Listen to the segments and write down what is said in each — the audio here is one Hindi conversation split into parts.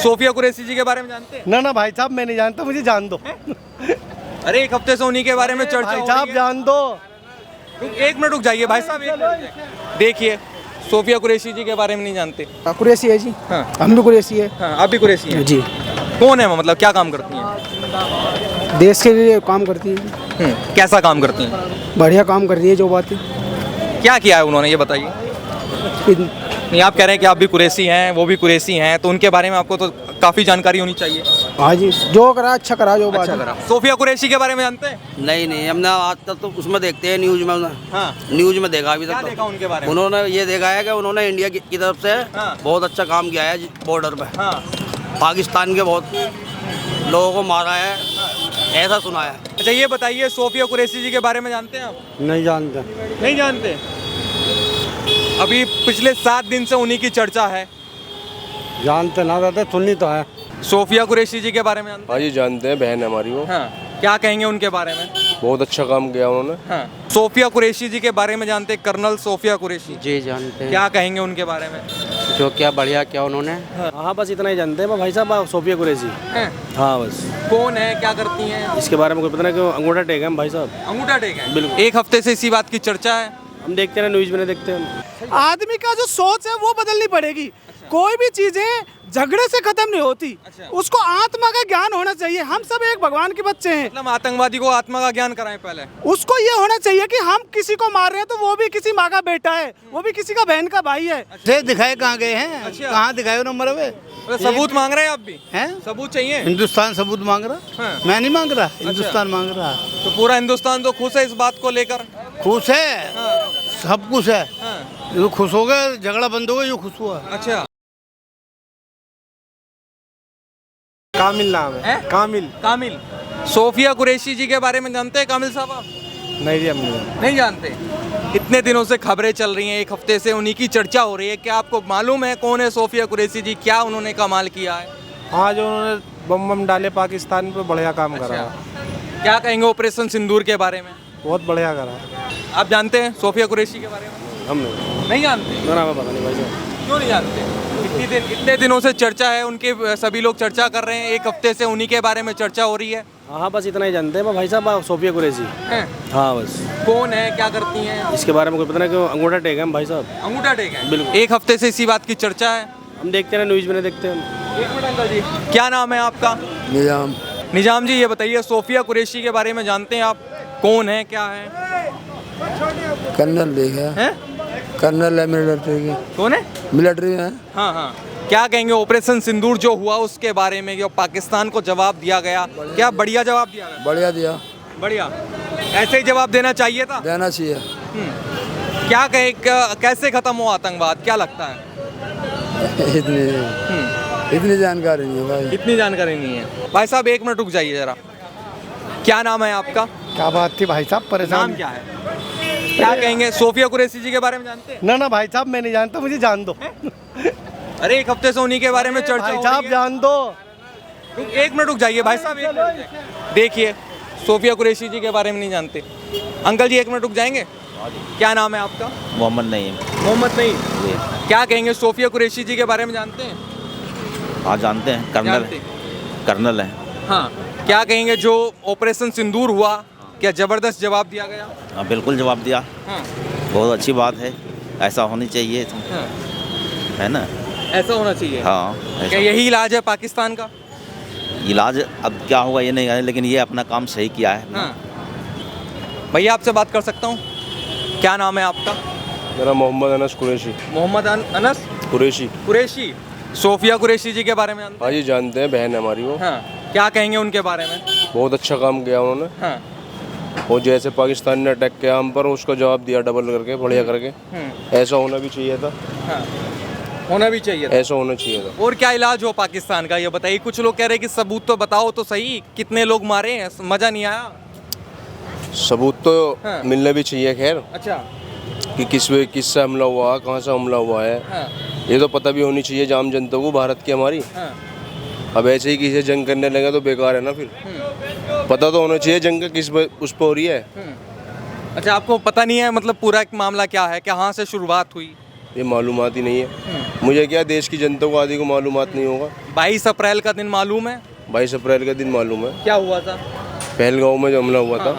सोफिया कुरैशी जी के बारे में जानते हैं? ना ना भाई साहब मैं नहीं जानता, मुझे जान दो। अरे एक हफ्ते से उन्हीं के बारे में चर्चा भाई हो साहब रही है। जान दो। एक मिनट रुक जाइए भाई साहब, एक मिनट रुक जाइए। देखिए सोफिया कुरैशी जी के बारे में नहीं जानते? कुरैशी है जी। हाँ हम भी कुरैशी है हाँ, आप भी कुरैशी हैं? जी। कौन है वो, मतलब क्या काम करती हैं? देश के लिए काम करती है, कैसा काम करती हैं? बढ़िया काम कर रही है जो बात है। क्या किया है उन्होंने, ये बताइए। नहीं, आप कह रहे हैं कि आप भी कुरैशी हैं, वो भी कुरैशी हैं, तो उनके बारे में आपको तो काफ़ी जानकारी होनी चाहिए। हाँ जी, जो करा अच्छा करा, जो बात अच्छा है। करा। सोफिया कुरैशी के बारे में जानते हैं? नहीं हमने आज तक तो उसमें देखते हैं न्यूज में। हाँ। न्यूज में देखा अभी क्या तक देखा उनके बारे में? उन्होंने ये देखा है कि उन्होंने इंडिया की तरफ से हाँ। बहुत अच्छा काम किया है बॉर्डर पे। हाँ। पाकिस्तान के बहुत लोगों को मारा है, ऐसा सुना है। अच्छा ये बताइए सोफिया कुरैशी जी के बारे में जानते हैं आप? नहीं जानता। नहीं जानते? अभी पिछले 7 दिन से उन्हीं की चर्चा है। जानते ना रहते, सुननी तो है। सोफिया कुरैशी जी के बारे में जानते हाँ जी जानते हैं, बहन है हमारी वो। हैं? हाँ। क्या कहेंगे उनके बारे में? बहुत अच्छा काम किया उन्होंने। हाँ। सोफिया कुरैशी जी के बारे में जानते हैं? कर्नल सोफिया कुरैशी जी जानते हैं। क्या कहेंगे उनके बारे में? जो क्या बढ़िया क्या उन्होंने। हाँ बस इतना ही जानते हैं भाई साहब, सोफिया कुरैशी। हैं? हाँ बस कौन है, क्या करती हैं? इसके बारे में कोई पता नहीं, क्यों अंगूठा टेक है हम भाई साहब। अंगूठा टेक है? बिल्कुल। एक हफ्ते से इसी बात की चर्चा है। हम देखते हैं न्यूज में, नहीं देखते हम। आदमी का जो सोच है वो बदलनी पड़ेगी। कोई भी चीजें झगड़े से खत्म नहीं होती। अच्छा। उसको आत्मा का ज्ञान होना चाहिए। हम सब एक भगवान के बच्चे हैं। मतलब आतंकवादी को आत्मा का ज्ञान कराएं पहले। उसको ये होना चाहिए कि हम किसी को मार रहे हैं तो वो भी किसी माँ का बेटा है, वो भी किसी का बहन का भाई है। दिखाए कहाँ गए हैं? अच्छा। कहाँ दिखाए नंबर पे? तो सबूत मांग रहे हैं आप भी? हैं? सबूत चाहिए? हिंदुस्तान सबूत मांग रहा। हाँ। मैं नहीं मांग रहा, हिंदुस्तान मांग रहा। तो पूरा हिंदुस्तान तो खुश है इस बात को लेकर? खुश है, हाँ। सब कुछ है। हाँ। जो खुश हो गए, झगड़ा बंद हो गया, जो खुश हुआ। अच्छा। कामिल नाम है? कामिल। कामिल। सोफिया कुरैशी जी के बारे में जानते हैं कामिल साहब आप? नहीं जी हम नहीं। नहीं जानते? इतने दिनों से खबरें चल रही हैं, एक हफ्ते से उन्हीं की चर्चा हो रही है। क्या आपको मालूम है कौन है सोफिया कुरैशी जी? क्या उन्होंने कमाल किया है? हाँ जो उन्होंने बम डाले पाकिस्तान पे, बढ़िया काम करा। अच्छा। क्या कहेंगे ऑपरेशन सिंदूर के बारे में? बहुत बढ़िया करा। आप जानते हैं सोफिया कुरैशी के बारे में? हम नहीं। नहीं जानते? ना हमें पता नहीं भाई साहब। क्यों नहीं जानते? इतने दिनों से चर्चा है उनके, सभी लोग चर्चा कर रहे हैं, एक हफ्ते से उन्हीं के बारे में चर्चा हो रही है। हाँ बस इतना ही जानते हैं भाई साहब, सोफिया कुरैशी। हैं? हाँ बस। कौन है, क्या करती हैं? इसके बारे में कोई पता नहीं, क्यों अंगूठा टेक है हम भाई साहब। अंगूठा टेक है? बिल्कुल। एक हफ्ते से इसी बात की चर्चा है। हम देखते हैं न्यूज में, नहीं देखते हम। एक मिनट अंकल जी, क्या नाम है आपका? निजाम। निजाम जी ये बताइए सोफिया कुरैशी के बारे में जानते हैं आप? कौन है, क्या है? कर्नल देखा, हैं? कर्नल है मिलिट्री के। कौन है? मिलिट्री में। हाँ हाँ। क्या कहेंगे ऑपरेशन सिंदूर जो हुआ उसके बारे में, जो पाकिस्तान को जवाब दिया गया, क्या बढ़िया जवाब दिया गया? बढ़िया दिया, बढ़िया। ऐसे ही जवाब देना चाहिए था? देना चाहिए। क्या कहे, कैसे खत्म हो आतंकवाद, क्या लगता है? इतनी जानकारी नहीं है भाई। इतनी जानकारी नहीं है। भाई साहब एक मिनट रुक जाइए जरा। क्या नाम है आपका? क्या बात थी भाई साहब, परेशान। नाम क्या है? क्या कहेंगे सोफिया कुरैशी जी के बारे में जानते हैं? ना ना भाई साहब मैं नहीं जानता, मुझे जान दो। अरे एक हफ्ते से उन्हीं के बारे में चर्चा भाई हो साहब रही है। जान दो। एक मिनट रुक जाइए भाई साहब, एक मिनट रुक जाइए। देखिए सोफिया कुरैशी जी के बारे में नहीं जानते? अंकल जी एक मिनट रुक जाएंगे? क्या नाम है आपका? मोहम्मद नईम। मोहम्मद नईम। क्या कहेंगे सोफिया कुरैशी जी के बारे में जानते हैं? हाँ जानते हैं, जानते? कर्नल है। हाँ। क्या कहेंगे जो ऑपरेशन सिंदूर हुआ, क्या जबरदस्त जवाब दिया गया? हाँ बिल्कुल जवाब दिया। हाँ। बहुत अच्छी बात है, ऐसा होनी चाहिए। हाँ। है ना? ऐसा होना चाहिए। हाँ क्या ऐसा। यही इलाज है पाकिस्तान का? इलाज अब क्या होगा ये नहीं है, लेकिन ये अपना काम सही किया है। हाँ। भैया आपसे बात कर सकता हूँ? क्या नाम है आपका? मेरा मोहम्मद अनस कुरैशी। मोहम्मद अनस कुरैशी। कुरैशी। सोफिया कुरैशी जी के बारे में जानते हाँ जी जानते हैं, बहन है हमारी वो। हैं? हाँ। क्या कहेंगे उनके बारे में? बहुत अच्छा काम किया उन्होंने। हाँ। और जैसे पाकिस्तान ने अटैक किया हम पर, उसका जवाब दिया डबल करके, बढ़िया करके। ऐसा होना भी चाहिए था। हाँ। होना भी चाहिए था। ऐसा होना चाहिए था। और क्या इलाज हो पाकिस्तान का ये बताइए? कुछ लोग कह रहे हैं कि सबूत तो बताओ तो सही, कितने लोग मारे हैं, मजा नहीं आया। सबूत तो हाँ। मिलने भी चाहिए खैर, अच्छा। कि किससे हमला हुआ, कहाँ से हमला हुआ है, हाँ। ये तो पता भी होनी चाहिए आम जनता को भारत की हमारी। हाँ। अब ऐसे ही किसी से जंग करने लगे तो बेकार है ना फिर। पता तो होना चाहिए जंग किस उस पर हो रही है। अच्छा आपको पता नहीं है मतलब पूरा एक मामला क्या है, कहाँ से शुरुआत हुई? ये मालूमात ही नहीं है। मुझे क्या, देश की जनता को आदि को मालूमात नहीं होगा। 22 अप्रैल का दिन मालूम है? 22 अप्रैल का दिन मालूम है, क्या हुआ था? पहलगांव में जो हमला हुआ था।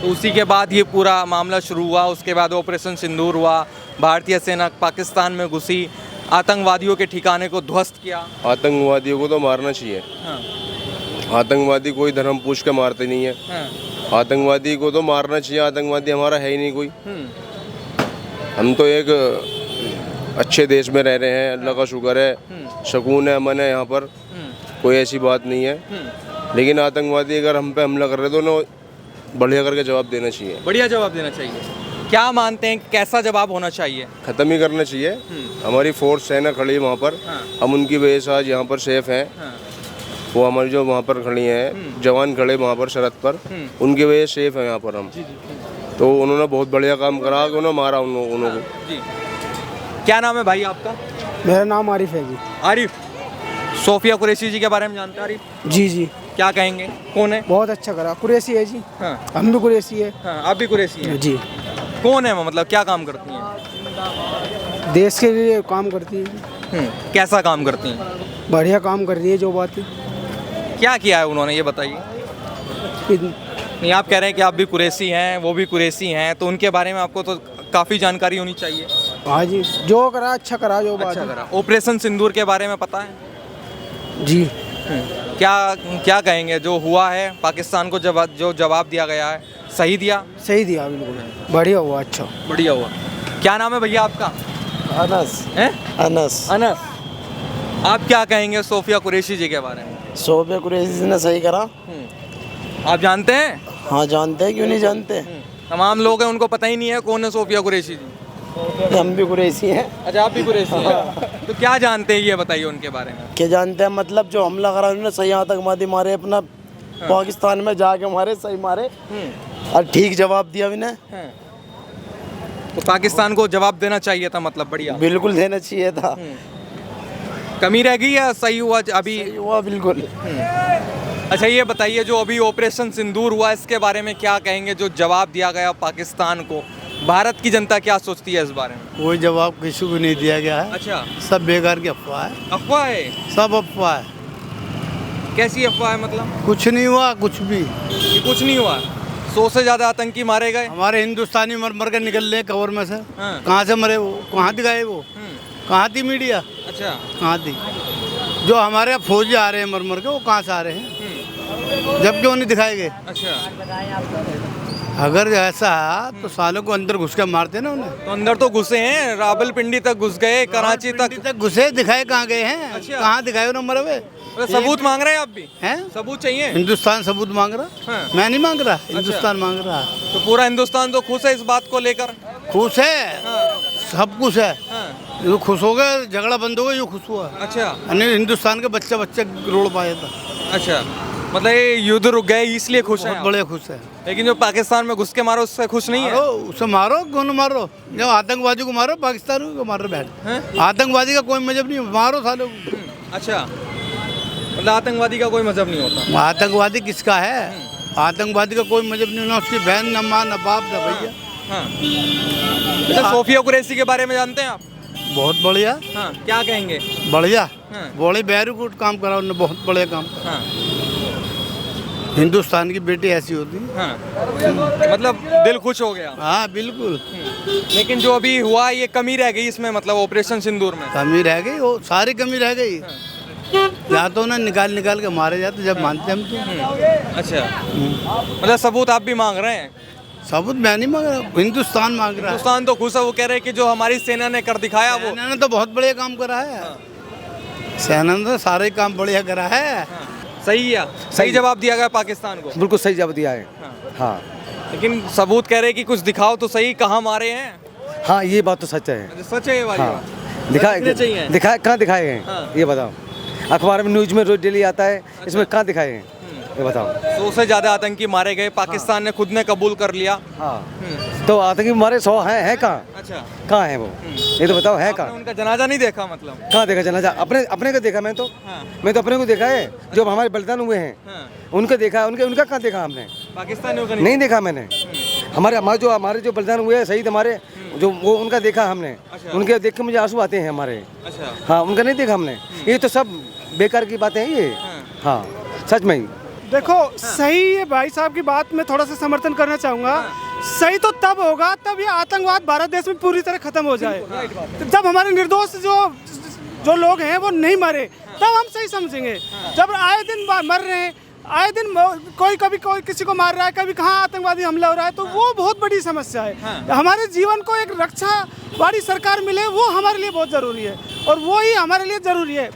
तो उसी के बाद ये पूरा मामला शुरू हुआ, उसके बाद ऑपरेशन सिंदूर हुआ, भारतीय सेना पाकिस्तान में घुसी, आतंकवादियों के ठिकाने को ध्वस्त किया। आतंकवादियों को तो मारना चाहिए। आतंकवादी कोई धर्म पूछ के मारते नहीं है। आतंकवादी को तो मारना चाहिए। आतंकवादी हमारा है ही नहीं कोई। हम तो एक अच्छे देश में रह रहे हैं, अल्लाह का शुक्र है, सुकून है, अमन है यहाँ पर, कोई ऐसी बात नहीं है। लेकिन आतंकवादी अगर हम पे हमला कर रहे तो उन्हें बढ़िया करके जवाब देना चाहिए। बढ़िया जवाब देना चाहिए। क्या मानते हैं, कैसा जवाब होना चाहिए? ख़त्म ही करना चाहिए। हमारी फोर्स है ना खड़ी वहाँ पर, हम उनकी वजह से आज यहाँ पर सेफ हैं। वो हमारी जो वहाँ पर खड़ी हैं जवान खड़े वहाँ पर सरहद पर, उनकी वजह से सेफ है यहाँ पर हम। तो उन्होंने बहुत बढ़िया काम करा कि उन्होंने मारा उन्होंने। जी, क्या नाम है भाई आपका? मेरा नाम आरिफ है जी। आरिफ, सोफिया कुरैशी जी के बारे में जानते हैं आरिफ? जी जी, क्या कहेंगे, कौन है? बहुत अच्छा करा। कुरैशी है जी। हाँ, हम भी कुरैशी है। हाँ, आप भी कुरैशी हैं? जी। कौन है वो, मतलब क्या काम करती हैं? देश के लिए काम करती है। कैसा काम करती हैं? बढ़िया काम कर रही है। जो बात है, क्या किया है उन्होंने, ये बताइए। नहीं, आप कह रहे हैं कि आप भी कुरैशी हैं, वो भी कुरैशी हैं, तो उनके बारे में आपको तो काफ़ी जानकारी होनी चाहिए। हाँ जी, जो करा अच्छा करा। जो बात अच्छा करा। ऑपरेशन सिंदूर के बारे में पता है? जी। क्या कहेंगे, जो हुआ है पाकिस्तान को जो जवाब दिया गया है, सही दिया? सही दिया, बिल्कुल बढ़िया हुआ। अच्छा, बढ़िया हुआ। क्या नाम है भैया आपका? अनस। हैं? अनस। अनस, आप क्या कहेंगे सोफिया कुरैशी जी के बारे में? सोफिया कुरैशी ने सही करा। आप जानते हैं? हाँ जानते हैं, क्यों नहीं जानते। तमाम लोग हैं उनको पता ही नहीं है कौन है सोफिया कुरैशी जी। हम भी कुरैशी हैं। अच्छा, आप भी कुरैशी हैं। तो क्या जानते हैं, ये बताइए उनके बारे में। क्या जानते हैं, मतलब जो हमला करा उन्होंने सही आतंकवादी मारे अपना पाकिस्तान में जाके मारे, सही मारे और ठीक जवाब दिया उन्हें। तो पाकिस्तान को जवाब देना चाहिए था, मतलब बढ़िया। बिल्कुल देना चाहिए था। कमी रह गई या सही हुआ अभी? सही हुआ बिल्कुल। अच्छा, ये बताइए, जो अभी ऑपरेशन सिंदूर हुआ, इसके बारे में क्या कहेंगे? जो जवाब दिया गया पाकिस्तान को, भारत की जनता क्या सोचती है इस बारे में? कोई जवाब किसी को नहीं दिया गया है। अच्छा, सब बेकार की अफवाह है। अफवाह है? सब अफवाह है। कैसी अफवाह है, मतलब? कुछ नहीं हुआ, कुछ भी। ये कुछ नहीं हुआ। 100 से ज़्यादा आतंकी मारे गए। हमारे हिंदुस्तानी मर मर के निकल रहे कवर में से। हाँ। कहाँ से मरे वो, कहाँ दिखाए वो, कहाँ थी मीडिया, अच्छा, कहाँ थी? जो हमारे यहाँ फौजी आ रहे हैं मर मर के, वो कहाँ से आ रहे हैं, जब क्यों नहीं दिखाए गए? अच्छा, अगर ऐसा है तो सालों को अंदर घुस के मारते ना उन्हें। तो अंदर तो घुसे हैं, रावलपिंडी तक घुस गए, कराची तक घुसे, दिखाए कहाँ गए हैं? अच्छा। कहाँ दिखाए उन्हें मरे हुए? सबूत मांग रहे हैं आप भी? हैं? सबूत चाहिए? हिंदुस्तान सबूत मांग रहा। हाँ। मैं नहीं मांग रहा, हिंदुस्तान मांग रहा। तो पूरा हिंदुस्तान तो खुश है इस बात को लेकर? खुश है, सब कुछ है। जो खुश हो गए, झगड़ा बंद हो गया, यूँ खुश हुआ। अच्छा, हिंदुस्तान के बच्चे रोड पाए था। अच्छा, मतलब ये युद्ध रुक गए इसलिए खुश हैं बहुत आप? बड़े खुश है। लेकिन जो पाकिस्तान में घुस के मारो उससे खुश नहीं है? मारो, उसे मारो, कौन मारो? जब आतंकवादी को मारो, पाकिस्तान को मारो बैठ। आतंकवादी का कोई मतलब नहीं, मारो सालों को। अच्छा, मतलब आतंकवादी का कोई मजहब नहीं होता? आतंकवादी किसका है? आतंकवादी का कोई मजहब नहीं, ना उसकी बहन, ना माँ, ना बाप, ना भैया। हाँ। अच्छा, सोफिया कुरैशी के बारे में जानते हैं आप? बहुत बढ़िया। हाँ, क्या कहेंगे? बढ़िया, हाँ। बड़े वेरी गुड काम करा उन्होंने, बहुत बढ़िया काम करा। हाँ, हिंदुस्तान की बेटी ऐसी होती है। हाँ, मतलब दिल खुश हो गया। हाँ बिल्कुल। लेकिन जो अभी हुआ ये कमी रह गई इसमें, मतलब ऑपरेशन सिंदूर में कमी रह गई, वो सारी कमी रह गई। या तो ना निकाल निकाल के मारे जाते जब मानते हम तो। अच्छा, मतलब सबूत आप भी मांग रहे हैं? सबूत मैं नहीं मांग रहा, हिंदुस्तान मांग रहा है। हिंदुस्तान तो खुश है, वो कह रहे हैं कि जो हमारी सेना ने कर दिखाया वो। सेना ने तो बहुत बढ़िया काम करा है। सेना ने तो सारे काम बढ़िया करा है। सही है, सही जवाब दिया गया पाकिस्तान को। बिल्कुल सही जवाब दिया है। हाँ लेकिन सबूत कह रहे हैं कि कुछ दिखाओ तो सही, कहाँ मारे हैं? हाँ, ये बात तो सच है। सच है ये वाली हाँ, बात? दिखाए चाहिए? दिखाए कहाँ दिखाए हैं? हाँ। ये बताओ, अखबार में न्यूज में रोज डेली आता है, इसमें कहाँ दिखाए हैं? ये बताओ। 100 से ज्यादा आतंकी मारे गए, पाकिस्तान ने खुद ने कबूल कर लिया। हाँ, तो आतंकी हमारे 100 हैं कहाँ? अच्छा, कहाँ है वो? ये तो बताओ, है आपने कहाँ? उनका जनाजा नहीं देखा? मतलब कहाँ देखा जनाजा? अपने को देखा मैं तो। हाँ। मैं तो अपने को देखा है, जो हमारे बलिदान हुए हैं हाँ। उनका देखा, उनका कहाँ देखा हमने? पाकिस्तानियों का नहीं देखा मैंने। हमारे जो बलिदान हुए हैं, शहीद हमारे, जो वो उनका देखा हमने, उनके देख के मुझे आंसू आते हैं हमारे। अच्छा। हाँ, उनका नहीं देखा हमने। ये तो सब बेकार की बातें हैं ये। हाँ, सच में। देखो सही है, भाई साहब की बात में थोड़ा सा समर्थन करना चाहूँगा। सही तो तब होगा तब ये आतंकवाद भारत देश में पूरी तरह खत्म हो जाए। जब हमारे निर्दोष जो लोग हैं वो नहीं मरे, तब हम सही समझेंगे। जब आए दिन मर रहे हैं, आए दिन कभी कोई किसी को मार रहा है, कभी कहाँ आतंकवादी हमला हो रहा है, तो वो बहुत बड़ी समस्या है। हमारे जीवन को एक रक्षा वाली सरकार मिले, वो हमारे लिए बहुत ज़रूरी है, और वो ही हमारे लिए ज़रूरी है।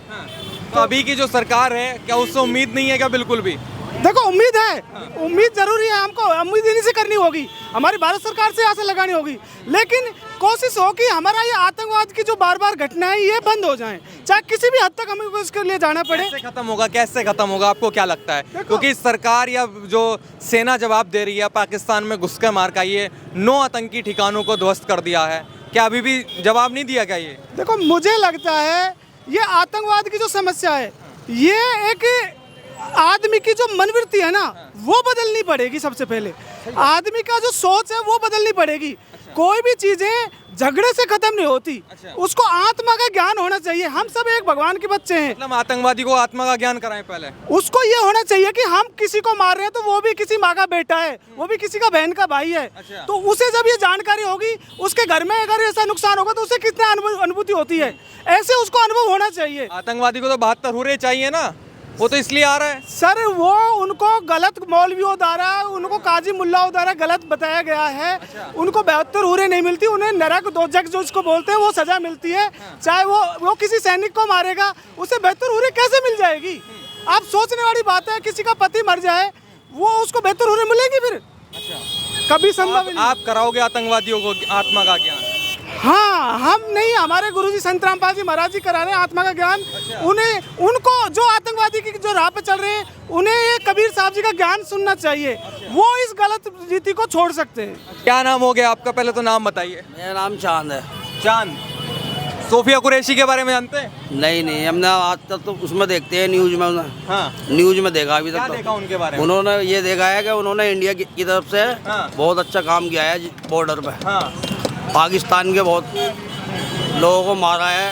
तो अभी की जो सरकार है, क्या उससे उम्मीद नहीं है क्या? बिल्कुल भी। देखो उम्मीद है, उम्मीद जरूरी है, हमको उम्मीद इन्हीं से करनी होगी, हमारी भारत सरकार से आशा लगानी होगी। लेकिन कोशिश हो कि हमारा ये आतंकवाद की जो बार बार घटनाएं ये बंद हो जाएं, चाहे किसी भी हद तक हमें उसके लिए जाना पड़े। कैसे खत्म होगा, कैसे खत्म होगा, आपको क्या लगता है? क्योंकि सरकार या जो सेना जवाब दे रही है, पाकिस्तान में घुसकर मार का ये 9 आतंकी ठिकानों को ध्वस्त कर दिया है, क्या अभी भी जवाब नहीं दिया क्या ये? देखो मुझे लगता है ये आतंकवाद की जो समस्या है, ये एक आदमी की जो मनवृत्ति है ना, वो बदलनी पड़ेगी। सबसे पहले आदमी का जो सोच है वो बदलनी पड़ेगी। कोई भी चीजें झगड़े से खत्म नहीं होती, उसको आत्मा का ज्ञान होना चाहिए। हम सब एक भगवान के बच्चे हैं। मतलब आतंकवादी को आत्मा का ज्ञान कराएं पहले। उसको ये होना चाहिए कि हम किसी को मार रहे हैं तो वो भी किसी माँ का बेटा है, वो भी किसी का बहन का भाई है। तो उसे जब ये जानकारी होगी, उसके घर में अगर ऐसा नुकसान होगा तो उसे कितना अनुभूति होती है, ऐसे उसको अनुभव होना चाहिए। आतंकवादी को तो 72 हुर्रे चाहिए ना, वो तो इसलिए आ रहा है। सर वो उनको गलत मौलवियों द्वारा, उनको काजी मुल्लाओं द्वारा गलत बताया गया है। उनको 72 हुर्रे नहीं मिलती, उन्हें नरक दोजख जो उसको बोलते हैं वो सजा मिलती है। चाहे वो किसी सैनिक को मारेगा, उसे 72 हुर्रे कैसे मिल जाएगी? आप सोचने वाली बात है, किसी का पति मर जाए वो उसको 72 हुर्रे मिलेगी फिर? कभी संभव नहीं। आप कराओगे आतंकवादियों को आत्मा का ज्ञान? हाँ, हम नहीं, हमारे गुरुजी संत रामपाल जी महाराज जी करा रहे हैं आत्मा का ज्ञान। उनको जो आतंकवादी की जो राह पे चल रहे हैं, उन्हें ये कबीर साहब जी का ज्ञान सुनना चाहिए। वो इस गलत रीति को छोड़ सकते हैं। क्या नाम हो गया आपका? पहले तो नाम बताइए। मेरा नाम चांद है। चांद। सोफिया कुरैशी के बारे में जानते हैं? नहीं, हमने आज तक तो उसमें देखते हैं न्यूज में। हाँ। न्यूज में देखा अभी तक। क्या तो देखा उनके बारे में? उन्होंने ये देखा है कि उन्होंने इंडिया की तरफ से बहुत अच्छा काम किया है बॉर्डर पे। पाकिस्तान के बहुत लोगों को मारा है,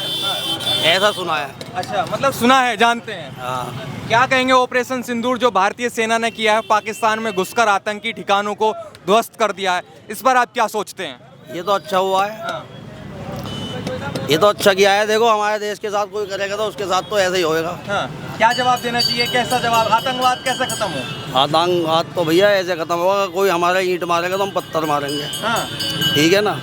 ऐसा सुना है। अच्छा, मतलब सुना है, जानते हैं। हाँ। क्या कहेंगे ऑपरेशन सिंदूर जो भारतीय सेना ने किया है, पाकिस्तान में घुसकर आतंकी ठिकानों को ध्वस्त कर दिया है, इस पर आप क्या सोचते हैं? ये तो अच्छा हुआ है। ये तो अच्छा किया है। देखो हमारे देश के साथ कोई करेगा तो उसके साथ तो ऐसा ही होएगा। क्या जवाब देना चाहिए? कैसा जवाब? आतंकवाद कैसे खत्म हो? आतंकवाद तो भैया ऐसे खत्म होगा, कोई हमारा ईंट मारेगा तो हम पत्थर मारेंगे। ठीक है ना?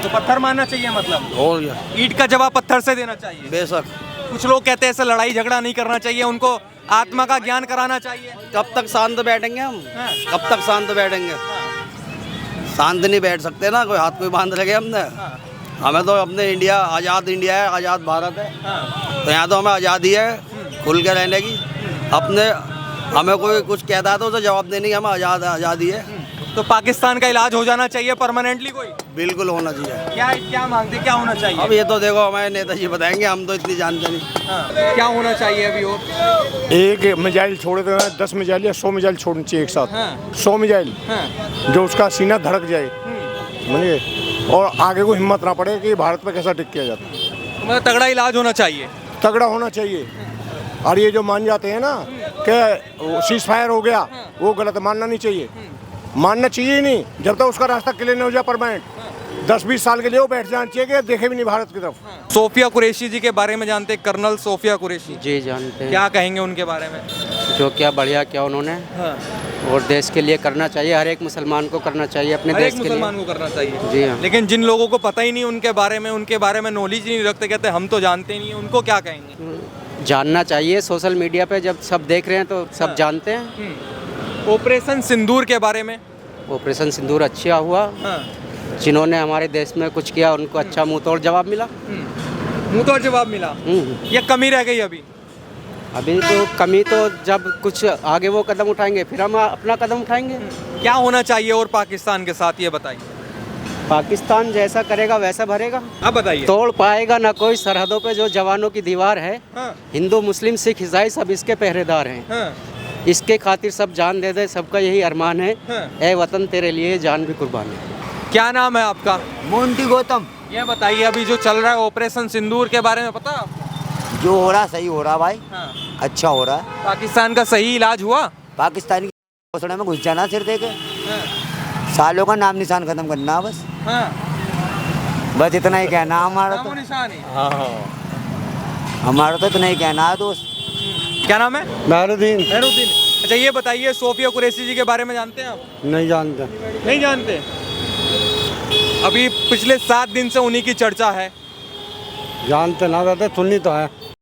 तो पत्थर मारना चाहिए मतलब? और क्या, ईंट का जवाब पत्थर से देना चाहिए। बेशक। कुछ लोग कहते हैं ऐसे लड़ाई झगड़ा नहीं करना चाहिए, उनको आत्मा का ज्ञान कराना चाहिए। कब तक शांत बैठेंगे हम? कब तक शांत बैठेंगे? शांत नहीं बैठ सकते ना, कोई हाथ कोई बांध लगे हमने। हमें तो अपने इंडिया, आज़ाद इंडिया है, आज़ाद भारत है। तो यहाँ तो हमें आज़ादी है खुल के रहने की। अपने हमें कोई कुछ कहता है तो उसे जवाब देने की हमें आज़ादी है। तो पाकिस्तान का इलाज हो जाना चाहिए परमानेंटली कोई? बिल्कुल होना चाहिए। क्या मांगते, क्या होना चाहिए? अब ये तो देखो हमारे नेताजी बताएंगे, हम तो इतनी जानते नहीं। क्या होना चाहिए अभी? और एक मिसाइल छोड़े तो 10 मिसाइल या 100 मिसाइल छोड़नी चाहिए एक साथ। 100 मिसाइल जो उसका सीना धड़क जाए, समझिए, और आगे को हिम्मत ना पड़े कि भारत पे कैसा टिक किया जाता है। मतलब तगड़ा इलाज होना चाहिए। तगड़ा होना चाहिए। और ये जो मान जाते हैं ना कि सीज फायर हो गया, वो गलत, मानना नहीं चाहिए। मानना चाहिए ही नहीं जब तक उसका रास्ता क्लियर नहीं हो जाए परमानेंट। 10-20 साल के लिए वो बैठ जाना चाहिए कि देखे भी नहीं भारत की तरफ। सोफिया कुरैशी जी के बारे में जानते हैं? कर्नल सोफिया कुरैशी जी जानते हैं। क्या कहेंगे उनके बारे में? जो क्या बढ़िया किया उन्होंने, और देश के लिए करना चाहिए। हर एक मुसलमान को करना चाहिए अपने देश के लिए। मुसलमान को करना चाहिए। जी हाँ। लेकिन जिन लोगों को पता ही नहीं उनके बारे में नॉलेज नहीं रखते, कहते हम तो जानते ही नहीं, उनको क्या कहेंगे? जानना चाहिए। सोशल मीडिया पे जब सब देख रहे हैं तो सब जानते हैं। ऑपरेशन सिंदूर के बारे में? ऑपरेशन सिंदूर अच्छा हुआ। जिन्होंने हमारे देश में कुछ किया उनको अच्छा मुंह तोड़ जवाब मिला। मुंह तोड़ जवाब मिला। ये कमी रह गई अभी? अभी तो कमी तो जब कुछ आगे वो कदम उठाएंगे फिर हम अपना कदम उठाएंगे। क्या होना चाहिए और पाकिस्तान के साथ, ये बताइए। पाकिस्तान जैसा करेगा वैसा भरेगा। आप बताइए। तोड़ पाएगा ना कोई। सरहदों पे जो जवानों की दीवार है, हिंदू मुस्लिम सिख ईसाई सब इसके पहरेदार हैं। इसके खातिर सब जान दे दे, सबका यही अरमान है। ए वतन तेरे लिए जान भी कुर्बान है। क्या नाम है आपका? मोंटी गौतम। ये बताइए अभी जो चल रहा है ऑपरेशन सिंदूर के बारे में पता है आपको? जो हो रहा सही हो रहा भाई। हाँ। अच्छा हो रहा है। पाकिस्तान का सही इलाज हुआ? पाकिस्तान की घोषणा में घुस जाना सिर देके, सालों का नाम निशान खत्म करना बस। बस इतना ही कहना हमारा तो। हमारा तो इतना ही कहना है दोस्त। क्या नाम है? मेहरुद्दीन। मेहरुद्दीन। अच्छा ये बताइए सोफिया कुरैशी जी के बारे में जानते हैं आप? नहीं जानते। नहीं जानते? अभी पिछले 7 दिन से उन्हीं की चर्चा है। जानते ना रहते, सुननी तो है।